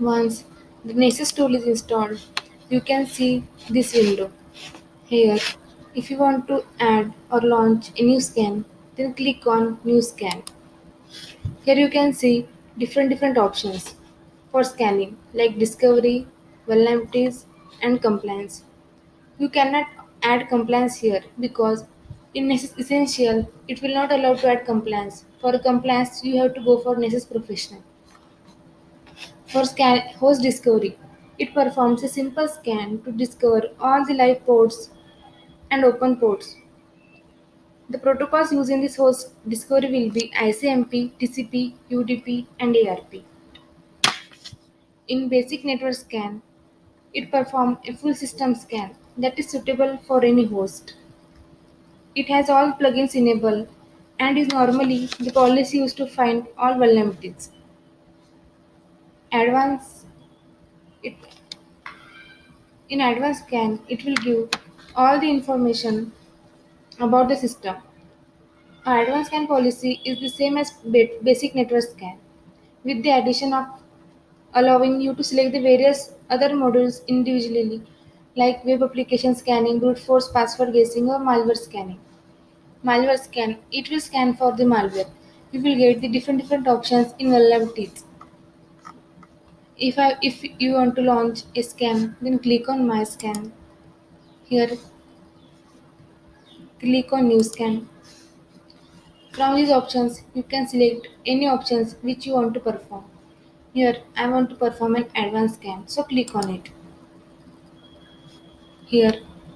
Once the Nessus tool is installed, you can see this window. Here, if you want to add or launch a new scan, then click on New Scan. Here you can see different options for scanning like discovery, vulnerabilities and compliance. You cannot add compliance here because in Nessus Essential it will not allow to add compliance. For compliance you have to go for Nessus Professional. For scan host discovery, it performs a simple scan to discover all the live ports and open ports. The protocols used in this host discovery will be ICMP, TCP, UDP, and ARP. In basic network scan, it performs a full system scan that is suitable for any host. It has all plugins enabled and is normally the policy used to find all vulnerabilities. Advanced it in advanced scan it will give all the information about the system. Our advanced scan policy is the same as basic network scan with the addition of allowing you to select the various other modules individually like web application scanning, brute force password guessing or malware scanning. Malware scan, it will scan for the malware. You will get the different options in vulnerabilities. If you want to launch a scan, then click on my scan. Here click on new scan. From these options you can select any options which you want to perform. Here I want to perform an advanced scan, so click on it. Here,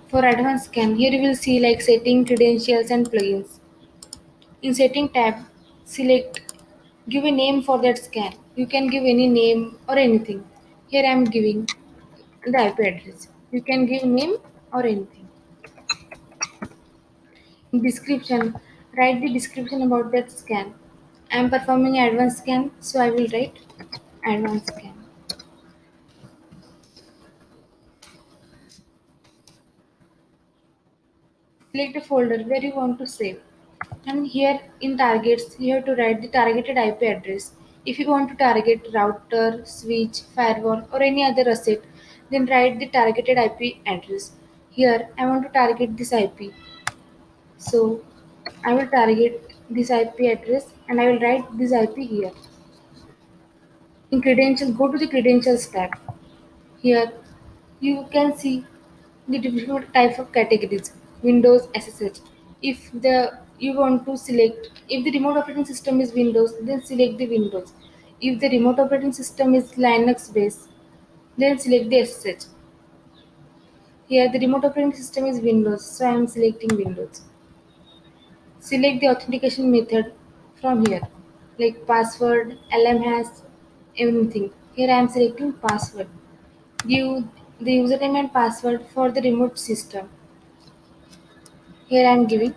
for advanced scan, here you will see like setting, credentials and plugins. In setting tab, select give a name for that scan. You can give any name or anything. Here I am giving the IP address. You can give name or anything. In description, write the description about that scan. I am performing advanced scan, so I will write advanced scan. Select a folder where you want to save. And here in targets, you have to write the targeted IP address. If you want to target router, switch, firewall, or any other asset, then write the targeted IP address. Here, I want to target this IP. So, I will target this IP address and I will write this IP here. In credentials, go to the credentials tab. Here, you can see the different type of categories Windows SSH. If the you want to select if the remote operating system is Windows, then select the Windows. If the remote operating system is Linux based, then select the SSH. Here the remote operating system is Windows, so I am selecting Windows. Select the authentication method from here, like password, LMHAS, anything. Here I am selecting password. Give the username and password for the remote system. Here I am giving.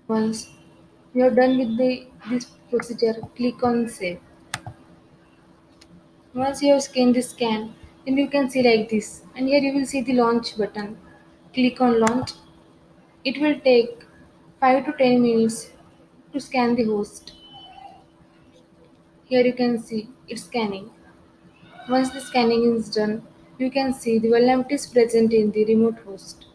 Once you are done with this procedure, click on save. Once you have scanned the scan, then you can see like this. And here you will see the launch button. Click on launch. It will take 5 to 10 minutes to scan the host. Here you can see it's scanning. Once the scanning is done, you can see the vulnerabilities present in the remote host.